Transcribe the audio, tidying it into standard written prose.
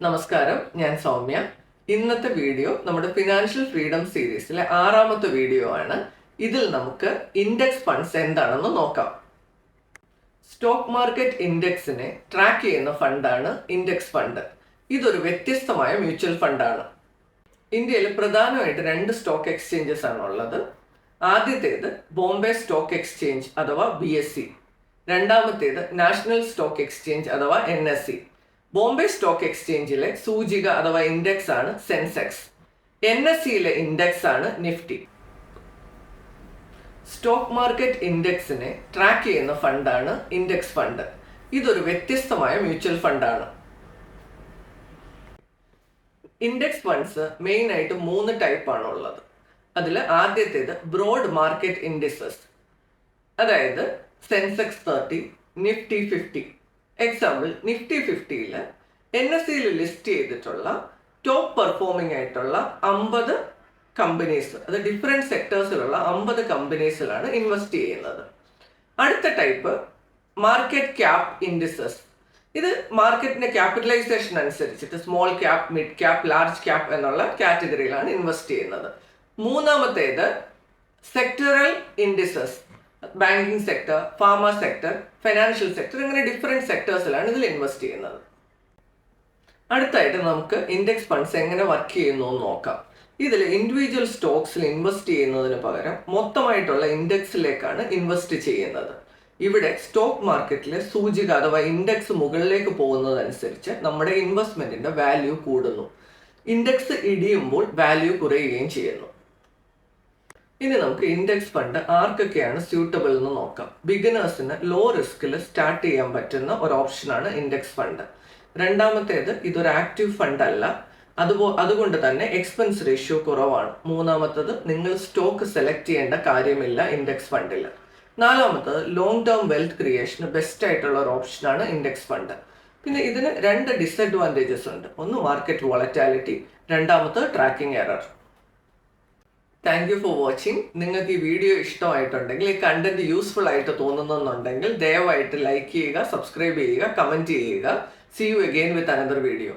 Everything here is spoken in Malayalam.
നമസ്കാരം, ഞാൻ സൗമ്യ. ഇന്നത്തെ വീഡിയോ നമ്മുടെ ഫിനാൻഷ്യൽ ഫ്രീഡം സീരീസിലെ 6ാമത്തെ വീഡിയോ ആണ്. ഇതിൽ നമുക്ക് ഇൻഡെക്സ് ഫണ്ട്സ് എന്താണെന്ന് നോക്കാം. സ്റ്റോക്ക് മാർക്കറ്റ് ഇൻഡെക്സിനെ ട്രാക്ക് ചെയ്യുന്ന ഫണ്ടാണ് ഇൻഡെക്സ് ഫണ്ട്. ഇതൊരു വ്യത്യസ്തമായ മ്യൂച്വൽ ഫണ്ടാണ്. ഇന്ത്യയിൽ പ്രധാനമായിട്ട് 2 സ്റ്റോക്ക് എക്സ്ചേഞ്ചസ് ആണ് ഉള്ളത്. ആദ്യത്തേത് ബോംബെ സ്റ്റോക്ക് എക്സ്ചേഞ്ച് അഥവാ BSE, രണ്ടാമത്തേത് നാഷണൽ സ്റ്റോക്ക് എക്സ്ചേഞ്ച് അഥവാ NSE. ബോംബെ സ്റ്റോക്ക് എക്സ്ചേഞ്ചിലെ സൂചിക അഥവാ ഇൻഡെക്സ് ആണ് സെൻസെക്സ്. NSEയിലെ ഇൻഡെക്സ് ആണ് നിഫ്റ്റി. സ്റ്റോക്ക് മാർക്കറ്റ് ഇൻഡെക്സിനെ ട്രാക്ക് ചെയ്യുന്ന ഫണ്ടാണ് ഇൻഡെക്സ് ഫണ്ട്. ഇതൊരു വ്യത്യസ്തമായ മ്യൂച്വൽ ഫണ്ടാണ്. ഇൻഡെക്സ് ഫണ്ട്സ് മെയിൻ ആയിട്ട് 3 ടൈപ്പ് ആണ് ഉള്ളത്. അതിൽ ആദ്യത്തേത് ബ്രോഡ് മാർക്കറ്റ് ഇൻഡിസസ്, അതായത് സെൻസെക്സ് 30, നിഫ്റ്റി 50. എക്സാമ്പിൾ, നിഫ്റ്റി 50യിൽ NSEയിൽ ലിസ്റ്റ് ചെയ്തിട്ടുള്ള ടോപ്പ് പെർഫോമിംഗ് ആയിട്ടുള്ള 50 കമ്പനീസ്, അത് ഡിഫറെൻറ്റ് സെക്ടേഴ്സിലുള്ള 50 കമ്പനീസിലാണ് ഇൻവെസ്റ്റ് ചെയ്യുന്നത്. അടുത്ത ടൈപ്പ് മാർക്കറ്റ് ക്യാപ് ഇൻഡിസസ്. ഇത് മാർക്കറ്റിന്റെ ക്യാപിറ്റലൈസേഷൻ അനുസരിച്ചിട്ട് small cap, mid cap, large cap എന്നുള്ള കാറ്റഗറിയിലാണ് ഇൻവെസ്റ്റ് ചെയ്യുന്നത്. മൂന്നാമത്തേത് sectoral indices. Banking sector, pharma sector, financial sector, ഇങ്ങനെ ഡിഫറെൻറ്റ് സെക്ടേഴ്സിലാണ് ഇതിൽ ഇൻവെസ്റ്റ് ചെയ്യുന്നത്. അടുത്തായിട്ട് നമുക്ക് ഇൻഡെക്സ് ഫണ്ട്സ് എങ്ങനെ വർക്ക് ചെയ്യുന്നു എന്ന് നോക്കാം. ഇതിൽ ഇൻഡിവിജ്വൽ സ്റ്റോക്സിൽ ഇൻവെസ്റ്റ് ചെയ്യുന്നതിന് പകരം മൊത്തമായിട്ടുള്ള ഇൻഡെക്സിലേക്കാണ് ഇൻവെസ്റ്റ് ചെയ്യുന്നത്. ഇവിടെ സ്റ്റോക്ക് മാർക്കറ്റിലെ സൂചിക അഥവാ ഇൻഡെക്സ് മുകളിലേക്ക് പോകുന്നതനുസരിച്ച് നമ്മുടെ ഇൻവെസ്റ്റ്മെന്റിന്റെ വാല്യൂ കൂടുന്നു. ഇൻഡെക്സ് ഇടിയുമ്പോൾ വാല്യൂ കുറയുകയും ചെയ്യുന്നു. ഇനി നമുക്ക് ഇൻഡെക്സ് ഫണ്ട് ആർക്കൊക്കെയാണ് സ്യൂട്ടബിൾ എന്ന് നോക്കാം. ബിഗിനേഴ്സിന് ലോ റിസ്കിൽ സ്റ്റാർട്ട് ചെയ്യാൻ പറ്റുന്ന ഒരു ഓപ്ഷനാണ് ഇൻഡെക്സ് ഫണ്ട്. രണ്ടാമത്തേത്, ഇതൊരു ആക്റ്റീവ് ഫണ്ട് അല്ല, അതുകൊണ്ട് തന്നെ എക്സ്പെൻസ് റേഷ്യോ കുറവാണ്. മൂന്നാമത്തത്, നിങ്ങൾ സ്റ്റോക്ക് സെലക്ട് ചെയ്യേണ്ട കാര്യമില്ല ഇൻഡെക്സ് ഫണ്ടിൽ. നാലാമത്തത്, ലോങ് ടേം വെൽത്ത് ക്രിയേഷന് ബെസ്റ്റ് ആയിട്ടുള്ള ഒരു ഓപ്ഷനാണ് ഇൻഡെക്സ് ഫണ്ട്. പിന്നെ ഇതിന് 2 ഡിസഡ്വാൻറ്റേജസ് ഉണ്ട്. ഒന്ന് മാർക്കറ്റ് വോളറ്റാലിറ്റി, രണ്ടാമത്തത് tracking error. Thank you for watching. നിങ്ങൾക്ക് ഈ വീഡിയോ ഇഷ്ടമായിട്ടുണ്ടെങ്കിൽ, ഈ കണ്ടന്റ് യൂസ്ഫുൾ ആയിട്ട് തോന്നുന്നുണ്ടെങ്കിൽ ദയവായിട്ട് ലൈക്ക് ചെയ്യുക, സബ്സ്ക്രൈബ് ചെയ്യുക, കമന്റ് ചെയ്യുക. See you again with another video.